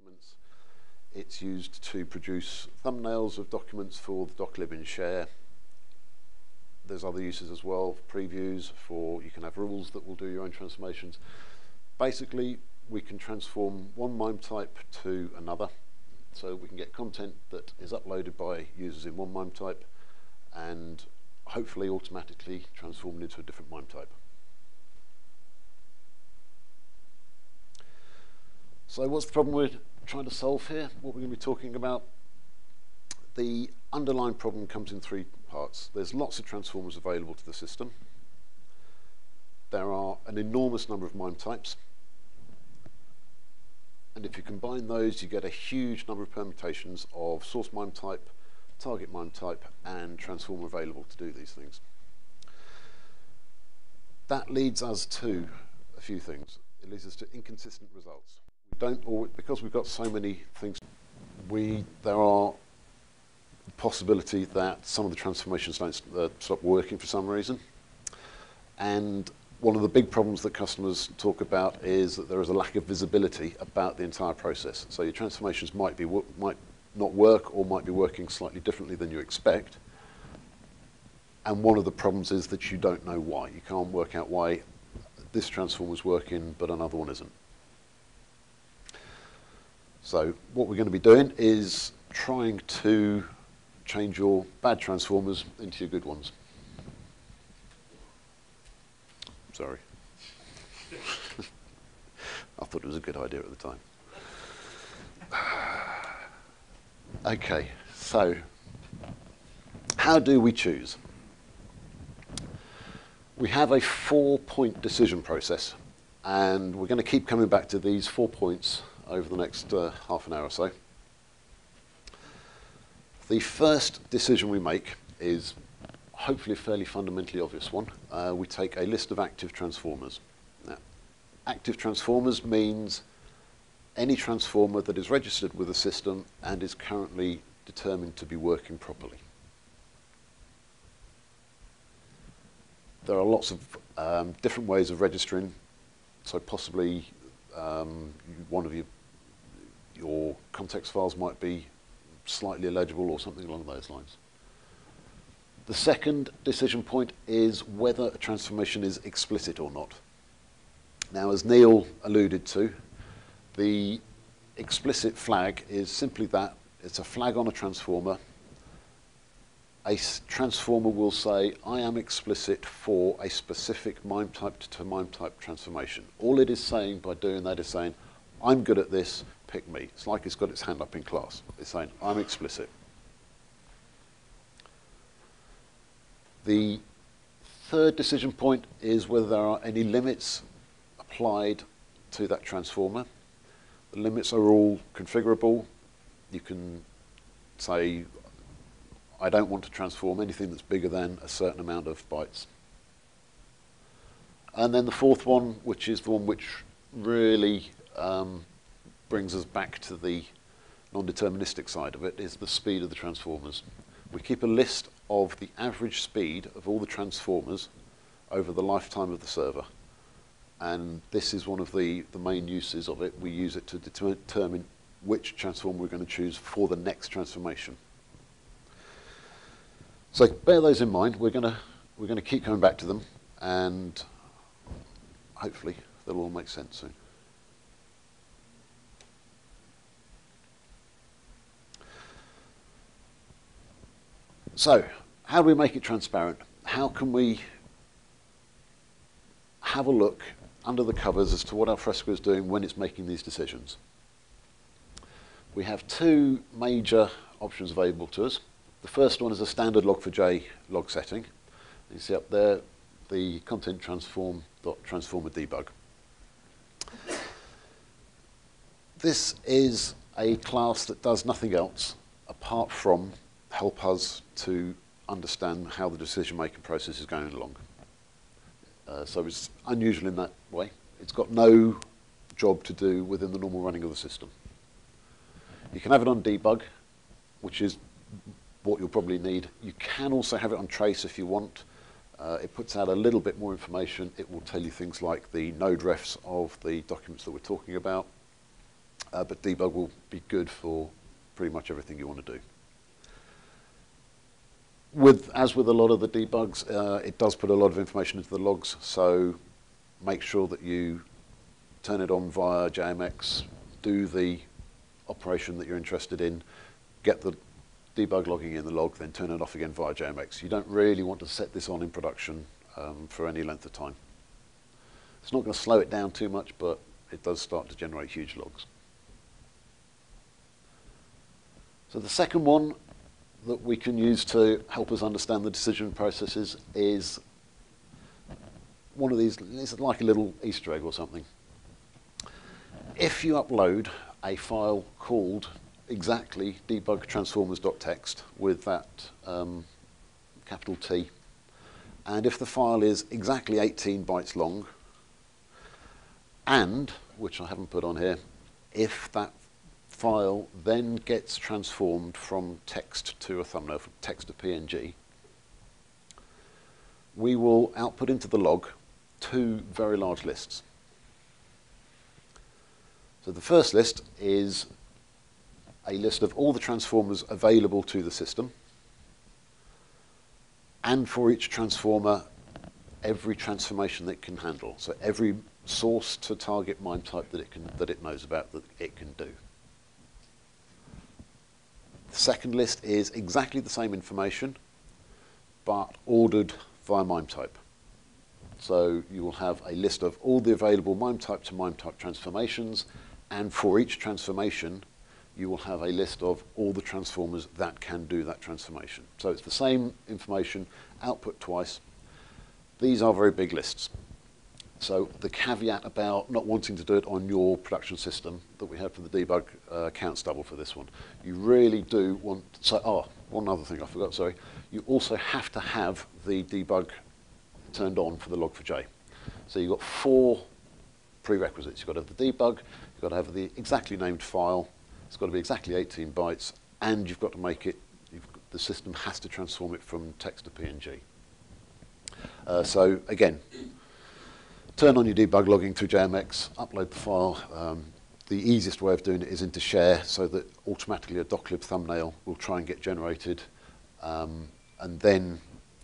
documents. It's used to produce thumbnails of documents for the doclib in share. There's other uses as well, previews for, you can have rules that will do your own transformations. Basically, we can transform one MIME type to another. So we can get content that is uploaded by users in one MIME type and hopefully automatically transformed into a different MIME type. So what's the problem we're trying to solve here? What we're going to be talking about? The underlying problem comes in three parts. There's lots of transformers available to the system. There are an enormous number of MIME types. And if you combine those, you get a huge number of permutations of source MIME type, target MIME type, and transformer available to do these things. That leads us to a few things. It leads us to inconsistent results. We don't always, because we've got so many things, there are the possibility that some of the transformations don't stop working for some reason. And one of the big problems that customers talk about is that there is a lack of visibility about the entire process. So your transformations might not work or might be working slightly differently than you expect. And one of the problems is that you don't know why. You can't work out why this transform is working but another one isn't. So what we're going to be doing is trying to change your bad transformers into your good ones. Sorry. I thought it was a good idea at the time. Okay, so how do we choose? We have a 4-point decision process, and we're going to keep coming back to these 4 points over the next half an hour or so. The first decision we make is hopefully a fairly fundamentally obvious one. We take a list of active transformers. Now, active transformers means any transformer that is registered with the system and is currently determined to be working properly. There are lots of different ways of registering, so possibly one of your context files might be slightly illegible or something along those lines. The second decision point is whether a transformation is explicit or not. Now, as Neil alluded to, the explicit flag is simply that. It's a flag on a transformer. A transformer will say, I am explicit for a specific MIME type to MIME type transformation. All it is saying by doing that is saying, I'm good at this, pick me. It's like it's got its hand up in class. It's saying, I'm explicit. The third decision point is whether there are any limits applied to that transformer. The limits are all configurable. You can say, I don't want to transform anything that's bigger than a certain amount of bytes. And then the fourth one, which is the one which really brings us back to the non-deterministic side of it, is the speed of the transformers. We keep a list of the average speed of all the transformers over the lifetime of the server. And this is one of the main uses of it. We use it to determine which transformer we're going to choose for the next transformation. So bear those in mind. We're going to keep coming back to them, and hopefully they'll all make sense soon. So, how do we make it transparent? How can we have a look under the covers as to what Alfresco is doing when it's making these decisions? We have two major options available to us. The first one is a standard log4j log setting. You see up there the content transform.transformer debug. This is a class that does nothing else apart from help us to understand how the decision-making process is going along. So it's unusual in that way. It's got no job to do within the normal running of the system. You can have it on debug, which is what you'll probably need. You can also have it on trace if you want. It puts out a little bit more information. It will tell you things like the node refs of the documents that we're talking about. but debug will be good for pretty much everything you want to do. As with a lot of the debugs, it does put a lot of information into the logs, so make sure that you turn it on via JMX, do the operation that you're interested in, get the debug logging in the log, then turn it off again via JMX. You don't really want to set this on in production for any length of time. It's not going to slow it down too much, but it does start to generate huge logs. So the second one that we can use to help us understand the decision processes is one of these. It's like a little Easter egg or something. If you upload a file called exactly debug transformers.txt with that capital T, and if the file is exactly 18 bytes long, and, which I haven't put on here, if that file then gets transformed from text to a thumbnail, from text to PNG, we will output into the log two very large lists. So the first list is a list of all the transformers available to the system, and for each transformer, every transformation that it can handle. So every source to target MIME type that it knows about that it can do. The second list is exactly the same information, but ordered via MIME type. So you will have a list of all the available MIME type to MIME type transformations, and for each transformation, you will have a list of all the transformers that can do that transformation. So it's the same information, output twice. These are very big lists. So the caveat about not wanting to do it on your production system that we have for the debug counts double for this one. You really do want, one other thing I forgot, sorry. You also have to have the debug turned on for the log4j. So you've got 4 prerequisites. You've got to have the debug, you've got to have the exactly named file, it's got to be exactly 18 bytes, and you've got to make it, the system has to transform it from text to PNG. So again, turn on your debug logging through JMX, upload the file. The easiest way of doing it is into share, so that automatically a doclib thumbnail will try and get generated, and then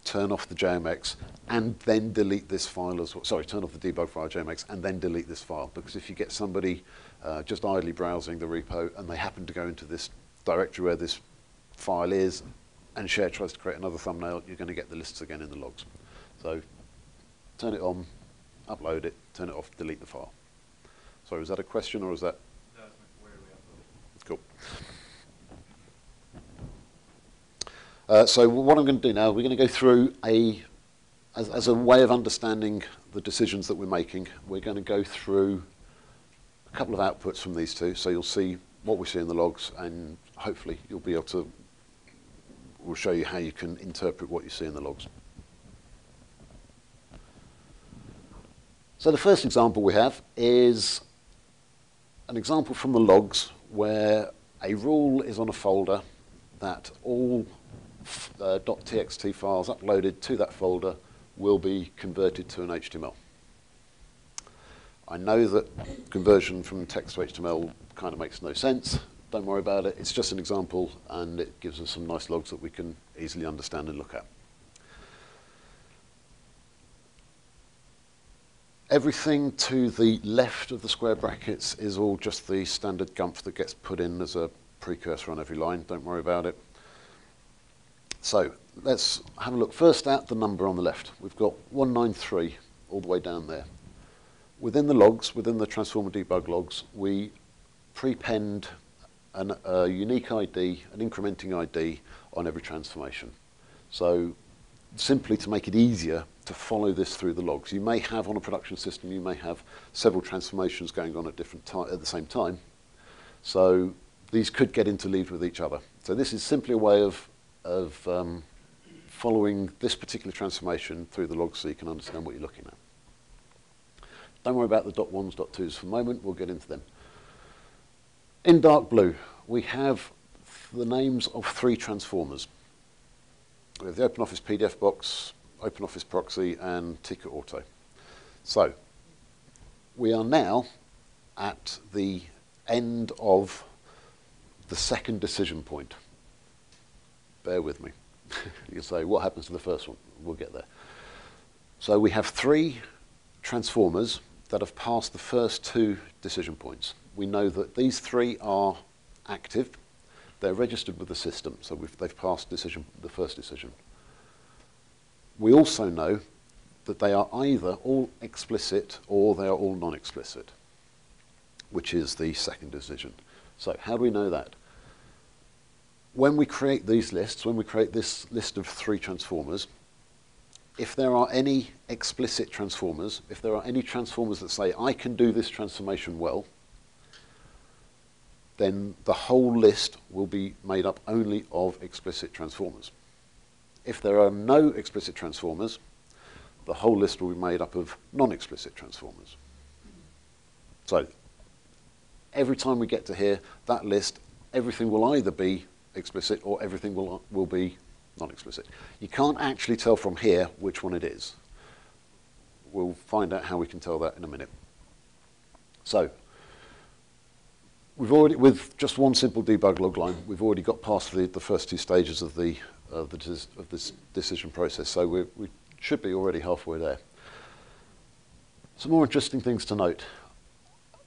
turn off the JMX and then delete this file as well. Sorry, turn off the debug file JMX and then delete this file, because if you get somebody just idly browsing the repo and they happen to go into this directory where this file is, and share tries to create another thumbnail, you're going to get the lists again in the logs. So turn it on, upload it, turn it off, delete the file. Sorry, was that a question or was that? That's where we upload it. Cool. So what I'm going to do now, we're going to go through as a way of understanding the decisions that we're making, we're going to go through a couple of outputs from these two. So you'll see what we see in the logs, and hopefully you'll be able to, we'll show you how you can interpret what you see in the logs. So the first example we have is an example from the logs where a rule is on a folder that all .txt files uploaded to that folder will be converted to an HTML. I know that conversion from text to HTML kind of makes no sense. Don't worry about it. It's just an example, and it gives us some nice logs that we can easily understand and look at. Everything to the left of the square brackets is all just the standard gumph that gets put in as a precursor on every line. Don't worry about it. So let's have a look first at the number on the left. We've got 193 all the way down there. Within the logs, within the transformer debug logs, we prepend a unique ID, an incrementing ID on every transformation. So simply to make it easier to follow this through the logs. You may have on a production system, you may have several transformations going on at the same time. So these could get interleaved with each other. So this is simply a way of following this particular transformation through the logs so you can understand what you're looking at. Don't worry about the .1s, .2s for the moment, we'll get into them. In dark blue, we have the names of 3 transformers. We have the OpenOffice PDF box, OpenOffice proxy, and Ticket Auto. So we are now at the end of the second decision point. Bear with me. You say, what happens to the first one? We'll get there. So we have 3 transformers that have passed the first 2 decision points. We know that these 3 are active. They're registered with the system, so they've passed the first decision. We also know that they are either all explicit or they are all non-explicit, which is the second decision. So how do we know that? When we create these lists, when we create this list of 3 transformers, if there are any explicit transformers, if there are any transformers that say, I can do this transformation well, then the whole list will be made up only of explicit transformers. If there are no explicit transformers, the whole list will be made up of non-explicit transformers. So every time we get to here, that list, everything will either be explicit or everything will be non-explicit. You can't actually tell from here which one it is. We'll find out how we can tell that in a minute. So we've already, with just one simple debug log line, we've already got past the first 2 stages of this decision process. So we should be already halfway there. Some more interesting things to note.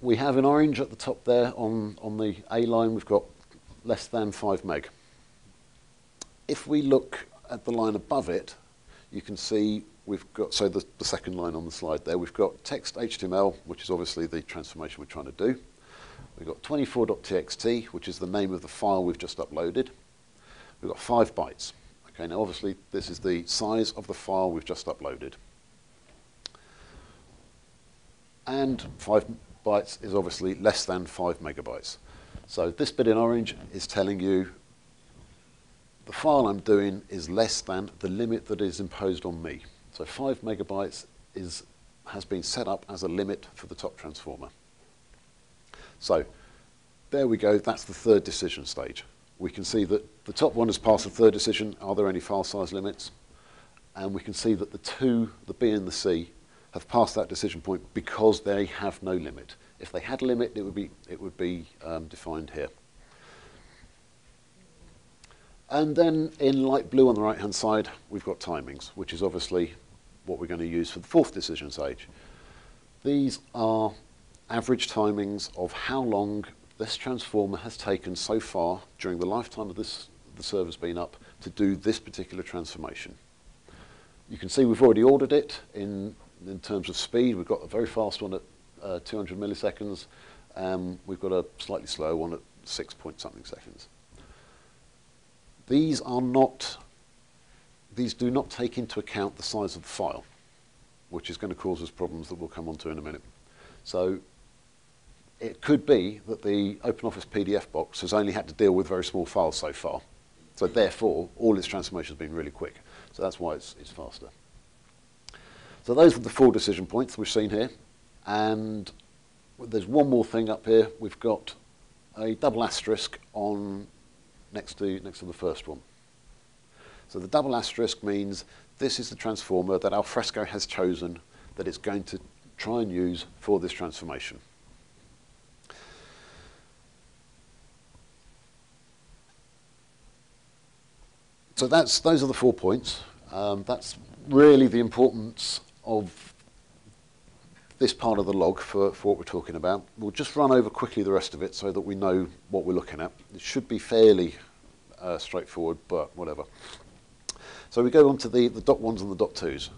We have in orange at the top there on the A line, we've got less than 5 meg. If we look at the line above it, you can see we've got, so the second line on the slide there, we've got text HTML, which is obviously the transformation we're trying to do. We've got 24.txt, which is the name of the file we've just uploaded. We've got 5 bytes. Okay, now obviously this is the size of the file we've just uploaded. And 5 bytes is obviously less than 5 megabytes. So this bit in orange is telling you the file I'm doing is less than the limit that is imposed on me. So 5 megabytes has been set up as a limit for the top transformer. So there we go, that's the third decision stage. We can see that the top one has passed the third decision. Are there any file size limits? And we can see that the 2, the B and the C, have passed that decision point because they have no limit. If they had a limit, it would be defined here. And then in light blue on the right-hand side, we've got timings, which is obviously what we're going to use for the 4th decision stage. These are average timings of how long this transformer has taken so far during the lifetime of the server's been up to do this particular transformation. You can see we've already ordered it in terms of speed. We've got a very fast one at 200 milliseconds. We've got a slightly slower one at 6 point something seconds. These do not take into account the size of the file, which is going to cause us problems that we'll come on to in a minute. So it could be that the OpenOffice PDF box has only had to deal with very small files so far. So therefore, all its transformation has been really quick. So that's why it's faster. So those are the 4 decision points we've seen here. And there's one more thing up here. We've got a double asterisk on next to the first one. So the double asterisk means this is the transformer that Alfresco has chosen that it's going to try and use for this transformation. So those are the 4 points. That's really the importance of this part of the log for what we're talking about. We'll just run over quickly the rest of it so that we know what we're looking at. It should be fairly straightforward, but whatever. So we go on to the dot ones and the dot twos.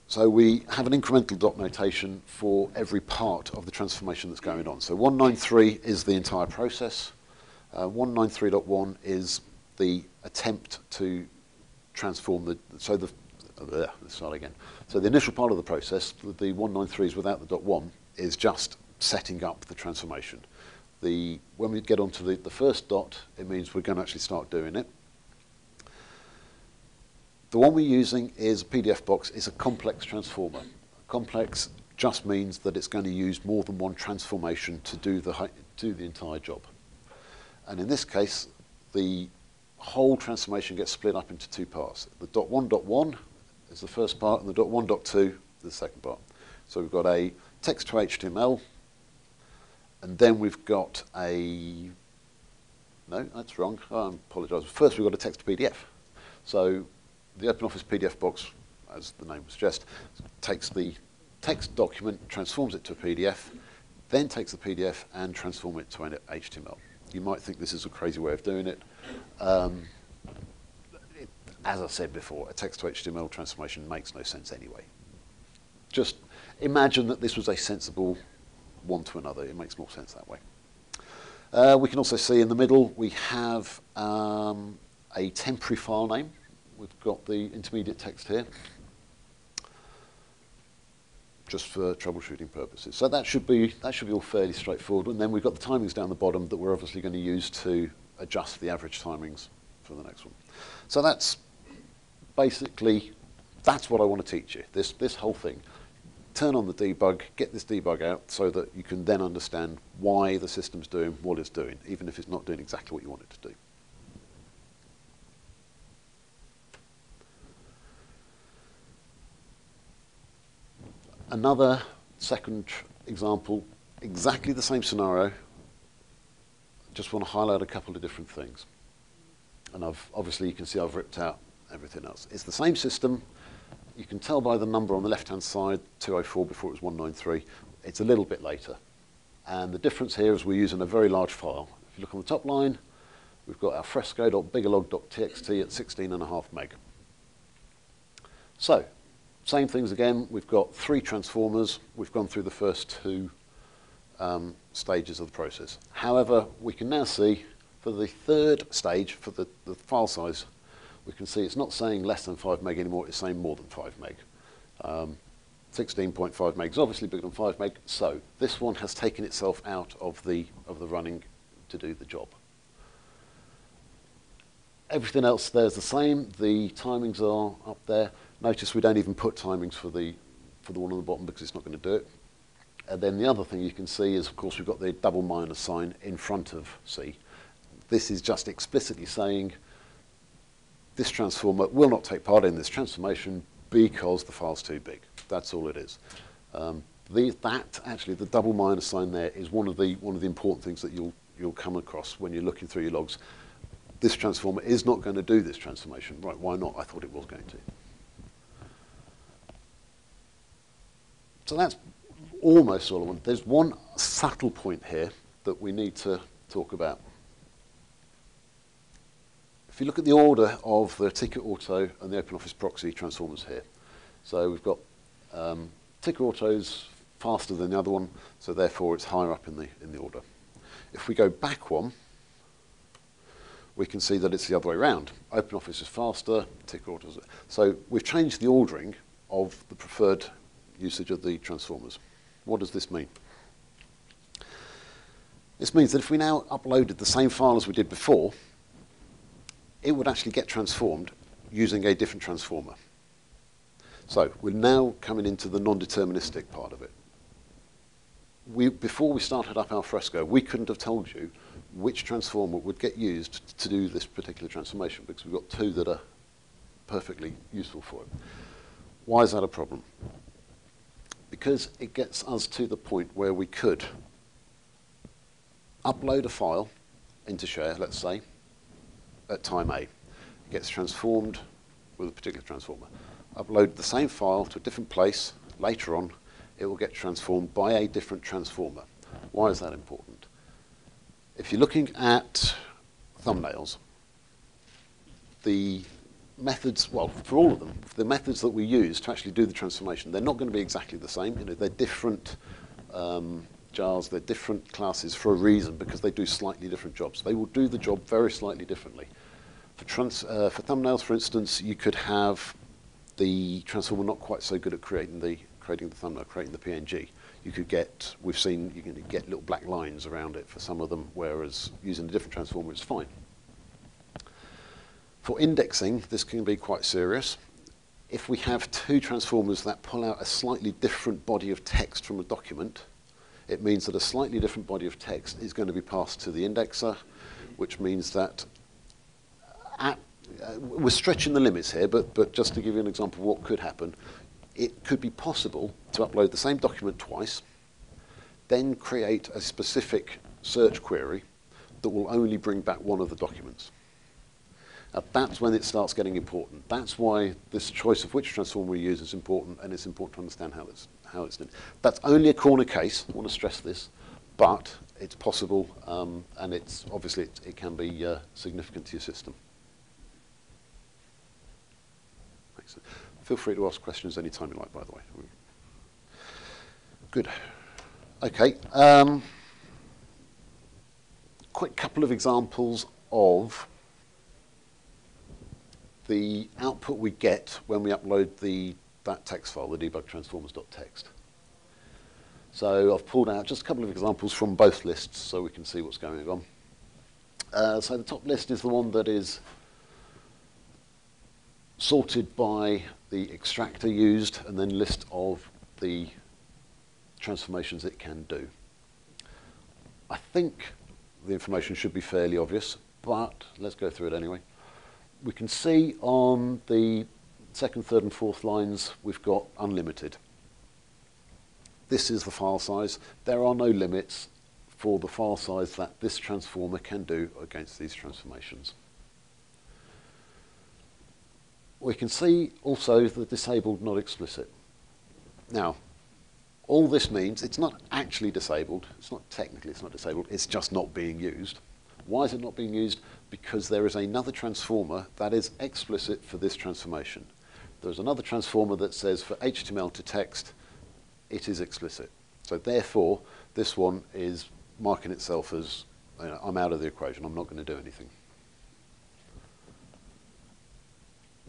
So we have an incremental dot notation for every part of the transformation that's going on. So 193 is the entire process. 193.1 is the attempt to transform let's start again. So the initial part of the process, the 193s without the dot 1, is just setting up the transformation. When we get onto the first dot, it means we're going to actually start doing it. The one we're using is a PDF box. It's a complex transformer. Complex just means that it's going to use more than one transformation to do the entire job. And in this case, the whole transformation gets split up into 2 parts. The dot 1.1 is the first part, and the dot 1.2 is the second part. So we've got a text to HTML, And then we've got a, no, that's wrong, I apologise. First we've got a text to PDF. So the OpenOffice PDF box, as the name suggests, takes the text document, transforms it to a PDF, then takes the PDF and transforms it to an HTML. You might think this is a crazy way of doing it. As I said before, a text to HTML transformation makes no sense anyway. Just imagine that this was a sensible one to another. It makes more sense that way. We can also see in the middle we have a temporary file name. We've got the intermediate text here, just for troubleshooting purposes. So that should be all fairly straightforward. And then we've got the timings down the bottom that we're obviously going to use to adjust the average timings for the next one. So that's basically, that's what I want to teach you, this whole thing. Turn on the debug, get this debug out so that you can then understand why the system's doing what it's doing, even if it's not doing exactly what you want it to do. Another second example, exactly the same scenario. Just want to highlight a couple of different things. And obviously you can see I've ripped out everything else. It's the same system. You can tell by the number on the left-hand side, 204 before it was 193. It's a little bit later. And the difference here is we're using a very large file. If you look on the top line, we've got alfresco.bigalog.txt at 16.5 meg. So, same things again. We've got 3 transformers. We've gone through the first 2 stages of the process. However, we can now see for the third stage, for the file size, we can see it's not saying less than 5 meg anymore, it's saying more than 5 meg. 16.5 meg is obviously bigger than 5 meg, so this one has taken itself out of the running to do the job. Everything else there is the same. The timings are up there. Notice we don't even put timings for the one on the bottom because it's not going to do it. And then the other thing you can see is, of course, we've got the double minus sign in front of C. This is just explicitly saying this transformer will not take part in this transformation because the file's too big. That's all it is. Actually, the double minus sign there is one of the important things that you'll come across when you're looking through your logs. This transformer is not going to do this transformation. Right, why not? I thought it was going to. So that's almost all I want. There's one subtle point here that we need to talk about. If you look at the order of the Ticket Auto and the OpenOffice proxy transformers here, so we've got Ticket Auto's faster than the other one, so therefore it's higher up in the order. If we go back one, we can see that it's the other way around. OpenOffice is faster, Ticket Auto's. So we've changed the ordering of the preferred usage of the transformers. What does this mean? This means that if we now uploaded the same file as we did before, it would actually get transformed using a different transformer. So we're now coming into the non-deterministic part of it. Before we started up Alfresco, we couldn't have told you which transformer would get used to do this particular transformation because we've got 2 that are perfectly useful for it. Why is that a problem? Because it gets us to the point where we could upload a file into Share, let's say, at time A. It gets transformed with a particular transformer. Upload the same file to a different place. Later on, it will get transformed by a different transformer. Why is that important? If you're looking at thumbnails, the methods, well, for all of them, the methods that we use to actually do the transformation, they're not going to be exactly the same. You know, they're different jars, they're different classes for a reason because they do slightly different jobs. They will do the job very slightly differently. For thumbnails, for instance, you could have the transformer not quite so good at creating the thumbnail, creating the PNG. You could get, we've seen, you can get little black lines around it for some of them, whereas using a different transformer it's fine. For indexing, this can be quite serious. If we have 2 transformers that pull out a slightly different body of text from a document, it means that a slightly different body of text is going to be passed to the indexer, which means that we're stretching the limits here, but just to give you an example of what could happen, it could be possible to upload the same document twice, then create a specific search query that will only bring back one of the documents. Now, that's when it starts getting important. That's why this choice of which transformer we use is important, and it's important to understand how it's done. That's only a corner case. I want to stress this, but it's possible, and it's obviously it can be significant to your system. Excellent. Feel free to ask questions anytime you like, by the way. Good. Okay. Quick couple of examples of the output we get when we upload that text file, the debug transformers.txt. So I've pulled out just a couple of examples from both lists so we can see what's going on. So the top list is the one that is sorted by the extractor used and then list of the transformations it can do. I think the information should be fairly obvious, but let's go through it anyway. We can see on the second, third and fourth lines we've got unlimited. This is the file size. There are no limits for the file size that this transformer can do against these transformations. We can see also the disabled not explicit. Now, all this means it's not actually disabled. It's not technically, it's not disabled. It's just not being used. Why is it not being used? Because there is another transformer that is explicit for this transformation. There's another transformer that says for HTML to text, it is explicit. So therefore, this one is marking itself as, you know, I'm out of the equation. I'm not going to do anything.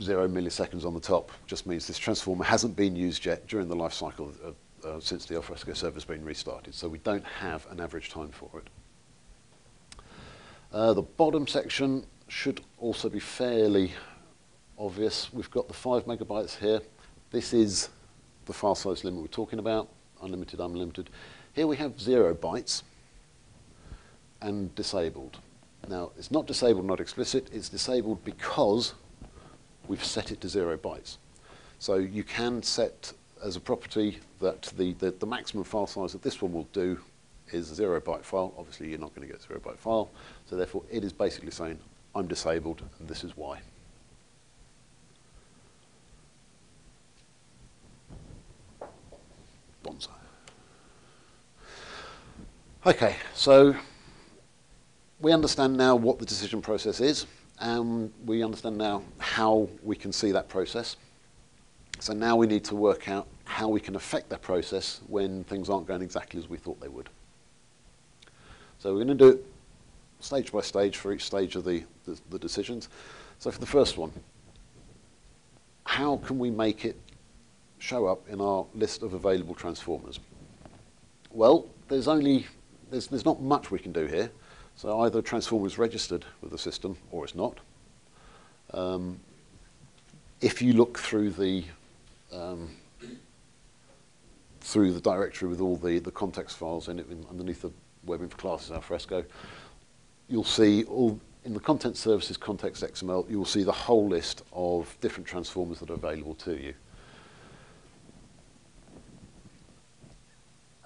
0 milliseconds on the top just means this transformer hasn't been used yet during the life cycle since the Alfresco server's been restarted. So we don't have an average time for it. The bottom section should also be fairly obvious. We've got the 5 megabytes here. This is the file size limit we're talking about, unlimited, unlimited. Here we have 0 bytes and disabled. Now, it's not disabled, not explicit. It's disabled because we've set it to 0 bytes. So you can set as a property that the maximum file size that this one will do is a 0-byte file. Obviously, you're not going to get a 0-byte file. So therefore, it is basically saying, I'm disabled, and this is why. Bonsai. Okay, so we understand now what the decision process is, and we understand now how we can see that process. So now we need to work out how we can affect that process when things aren't going exactly as we thought they would. So we're going to do it stage by stage for each stage of the decisions. So for the first one, how can we make it show up in our list of available transformers? Well, there's not much we can do here. So either a transformer is registered with the system or it's not. If you look through the directory with all the context files in it, underneath the webbing for classes Alfresco, you'll see all in the content services context XML, you will see the whole list of different transformers that are available to you.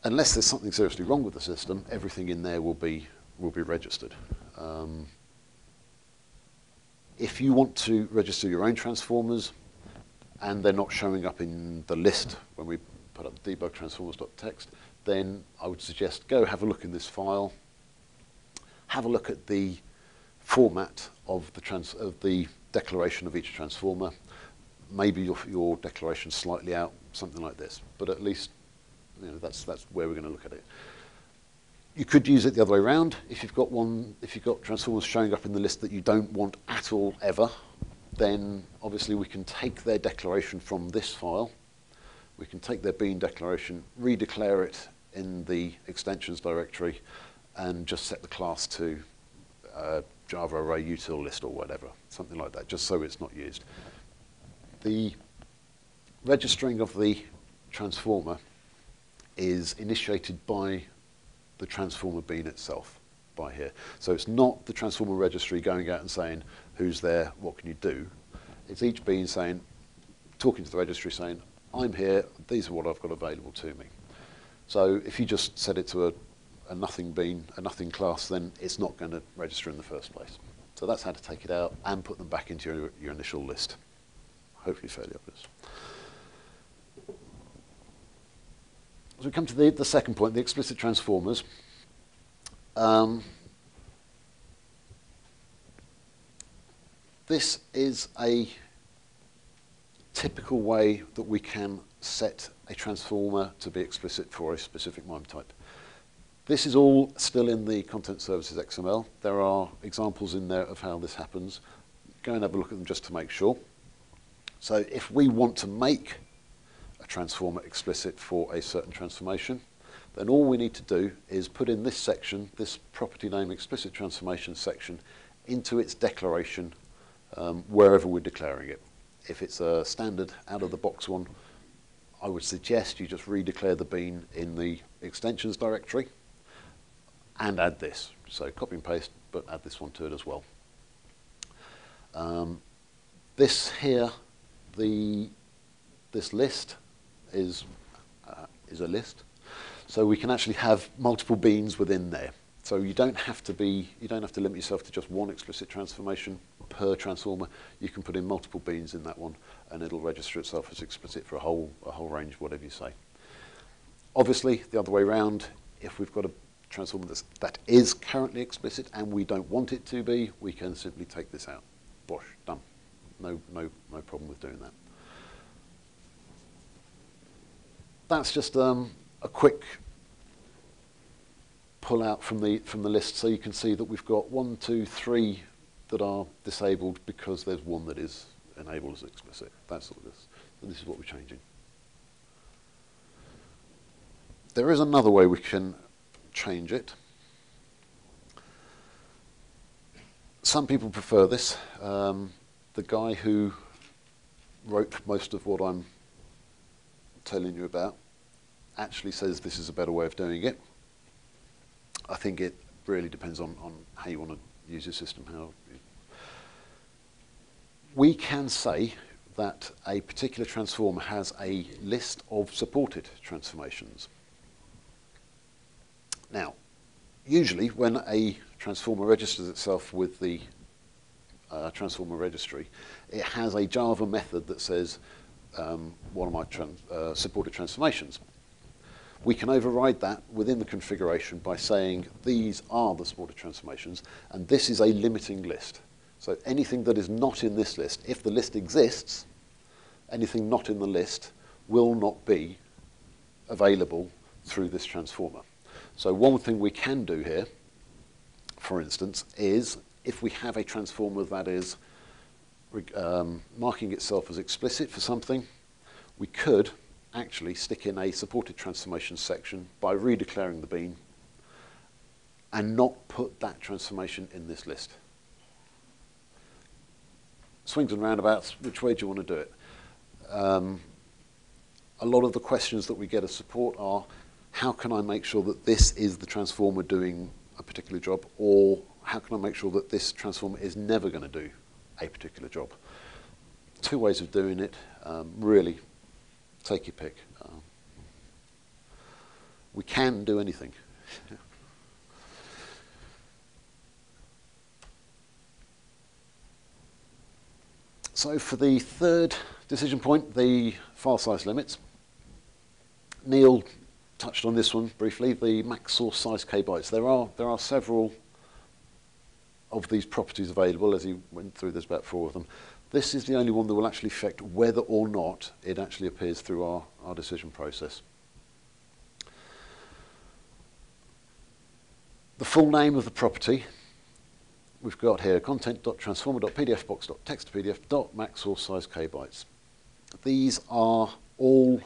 Unless there's something seriously wrong with the system, everything in there will be registered. If you want to register your own transformers and they're not showing up in the list when we put up debug transformers.txt, then I would suggest go have a look in this file, have a look at the format of the declaration of each transformer. Maybe your declaration's slightly out, something like this, but at least that's where we're going to look at it. You could use it the other way around. If you've got transformers showing up in the list that you don't want at all ever, then obviously we can take their declaration from this file. We can take their bean declaration, redeclare it in the extensions directory, and just set the class to Java array util list or whatever, something like that, just so it's not used. The registering of the transformer is initiated by the transformer bean itself, by here. So it's not the transformer registry going out and saying, who's there, what can you do? It's each bean saying, talking to the registry saying, I'm here, these are what I've got available to me. So if you just set it to a nothing bean, a nothing class, then it's not going to register in the first place. So that's how to take it out and put them back into your initial list. Hopefully fairly obvious. As we come to the second point, the explicit transformers. This is a typical way that we can set a transformer to be explicit for a specific MIME type. This is all still in the Content Services XML. There are examples in there of how this happens. Go and have a look at them just to make sure. So if we want to make a transformer explicit for a certain transformation, then all we need to do is put in this section, this property name explicit transformation section, into its declaration wherever we're declaring it. If it's a standard out-of-the-box one, I would suggest you just redeclare the bean in the extensions directory and add this. So copy and paste, but add this one to it as well. This here, this list is a list, so we can actually have multiple beans within there. So you don't have to limit yourself to just one explicit transformation per transformer. You can put in multiple beans in that one, and it'll register itself as explicit for a whole range, whatever you say. Obviously, the other way around, if we've got a transformer that is currently explicit and we don't want it to be, we can simply take this out. Bosh, done. No problem with doing that. That's just a quick pull out from the list, so you can see that we've got 1, 2, 3 that are disabled because there's one that is enabled as explicit. That's all this. So this is what we're changing. There is another way we can change it. Some people prefer this. The guy who wrote most of what I'm telling you about actually says this is a better way of doing it. I think it really depends on how you want to use your system. We can say that a particular transformer has a list of supported transformations. Now, usually when a transformer registers itself with the transformer registry, it has a Java method that says one of my supported transformations. We can override that within the configuration by saying these are the supported transformations, and this is a limiting list. So anything that is not in this list, if the list exists, anything not in the list will not be available through this transformer. So one thing we can do here, for instance, is if we have a transformer that is marking itself as explicit for something, we could actually stick in a supported transformation section by redeclaring the bean and not put that transformation in this list. Swings and roundabouts, which way do you want to do it? A lot of the questions that we get as support are, how can I make sure that this is the transformer doing a particular job, or how can I make sure that this transformer is never going to do a particular job? Two ways of doing it, really. Take your pick. We can do anything. So for the third decision point, the file size limits, Neil touched on this one briefly, the max source size kbytes. There are several of these properties available. As he went through, there's about 4 of them. This is the only one that will actually affect whether or not it actually appears through our decision process. The full name of the property we've got here, content.transformer.pdfbox.textpdf.max source size kbytes. These are all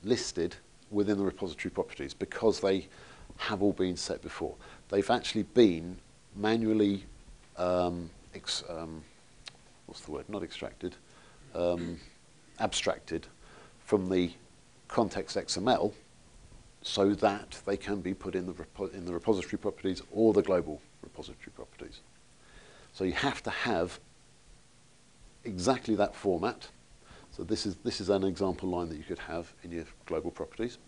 listed within the repository properties because they have all been set before. They've actually been manually what's the word? Not extracted, abstracted from the context XML so that they can be put in the repository properties or the global repository properties. So you have to have exactly that format. So this is an example line that you could have in your global properties.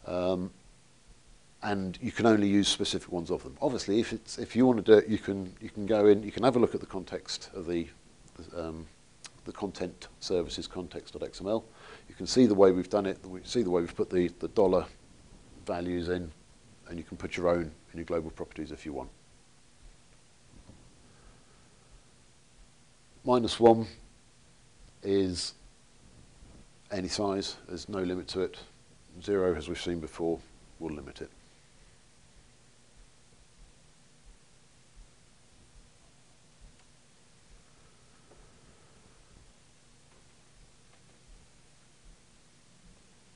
And you can only use specific ones of them. Obviously, if you want to do it, you can go in, you can have a look at the context of the content services context.xml. You can see the way we've done it, see the way we've put the dollar values in, and you can put your own in your global properties if you want. -1 is any size, there's no limit to it. 0, as we've seen before, will limit it.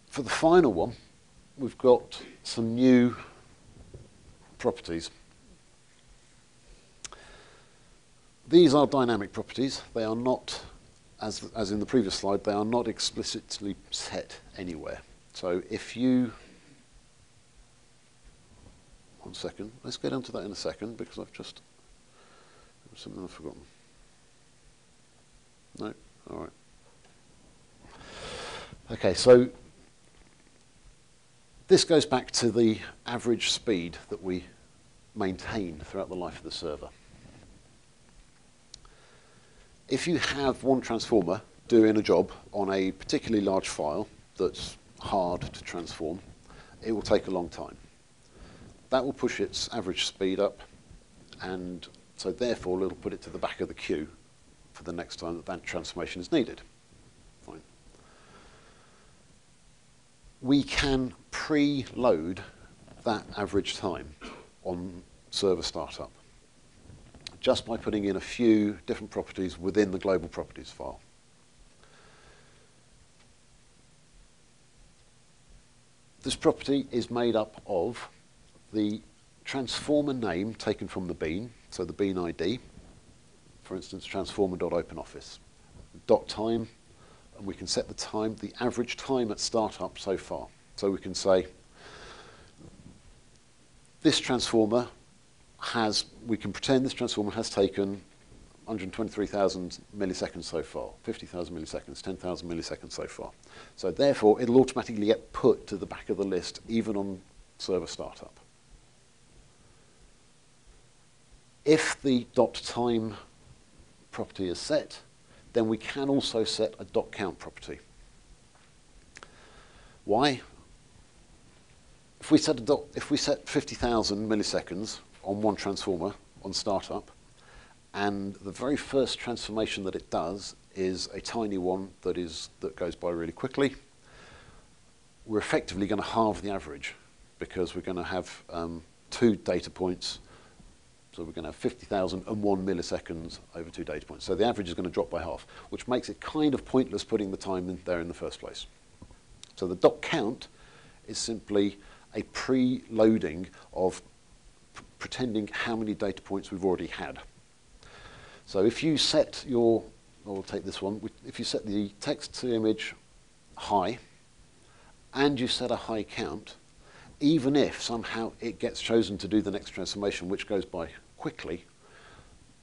For the final one, we've got some new properties. These are dynamic properties. They are not, as in the previous slide, they are not explicitly set anywhere. So if you, one second, let's get onto that in a second because I've just, something I've forgotten. No, all right. Okay, so this goes back to the average speed that we maintain throughout the life of the server. If you have one transformer doing a job on a particularly large file that's hard to transform, it will take a long time. That will push its average speed up, and so therefore it'll put it to the back of the queue for the next time that transformation is needed. Fine. We can preload that average time on server startup just by putting in a few different properties within the global properties file. This property is made up of the transformer name taken from the bean, so the bean ID, for instance, transformer.openoffice, .time, and we can set the time, the average time at startup so far. So we can say, this transformer has, we can pretend this transformer has taken 123,000 milliseconds so far, 50,000 milliseconds, 10,000 milliseconds so far. So therefore, it'll automatically get put to the back of the list, even on server startup. If the .time property is set, then we can also set a .count property. Why? If we set 50,000 milliseconds on one transformer on startup, and the very first transformation that it does is a tiny one that goes by really quickly, we're effectively going to halve the average because we're going to have 2 data points. So we're going to have 50,001 milliseconds over 2 data points. So the average is going to drop by half, which makes it kind of pointless putting the time in there in the first place. So the .count is simply a preloading of pretending how many data points we've already had. So if you set your, we'll take this one, if you set the text to image high and you set a high count, even if somehow it gets chosen to do the next transformation, which goes by quickly,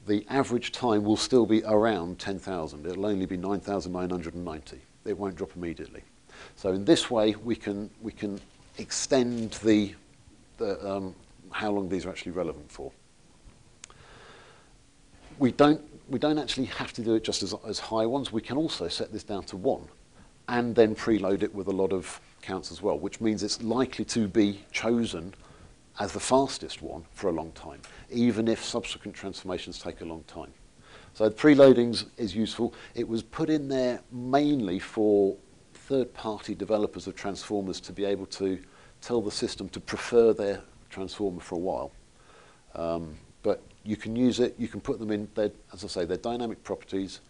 the average time will still be around 10,000. It'll only be 9,990. It won't drop immediately. So in this way, we can extend the how long these are actually relevant for. We don't actually have to do it just as high ones. We can also set this down to 1 and then preload it with a lot of counts as well, which means it's likely to be chosen as the fastest one for a long time, even if subsequent transformations take a long time. So the preloading is useful. It was put in there mainly for third-party developers of transformers to be able to tell the system to prefer their transformer for a while. But you can use it, you can put them in, as I say, they're dynamic properties,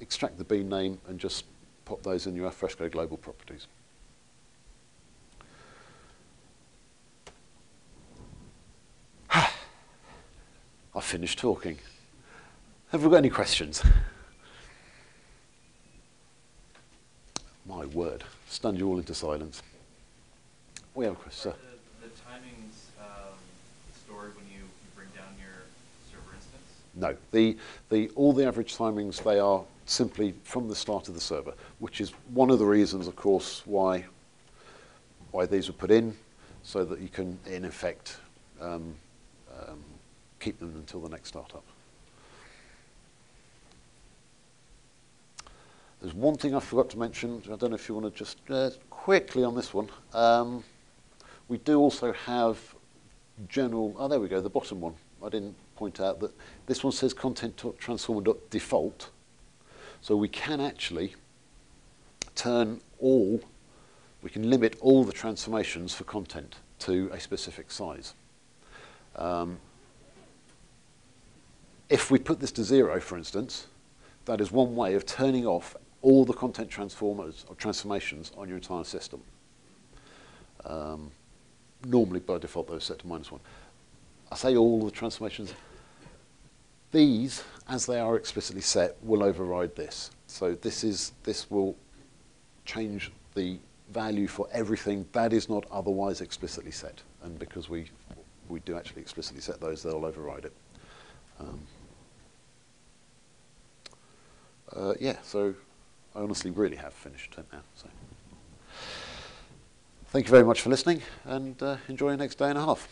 extract the bean name and just pop those in your Alfresco global properties. I've finished talking. Have we got any questions? My word, stunned you all into silence. We have a question, sir. The timings stored when you bring down your server instance? No, all the average timings, they are simply from the start of the server, which is one of the reasons, of course, why these were put in. so that you can, in effect, keep them until the next startup. There's one thing I forgot to mention. I don't know if you want to just quickly on this one. We do also have general, oh, there we go, the bottom one. I didn't point out that this one says content transformer.default. So we can actually turn all, we can limit all the transformations for content to a specific size. If we put this to 0, for instance, that is one way of turning off all the content transformers or transformations on your entire system. Normally, by default, those are set to -1. I say all the transformations. These, as they are explicitly set, will override this. So this will change the value for everything that is not otherwise explicitly set. And because we do actually explicitly set those, they'll override it. Yeah, so I honestly really have finished it now. So thank you very much for listening, and enjoy your next day and a half.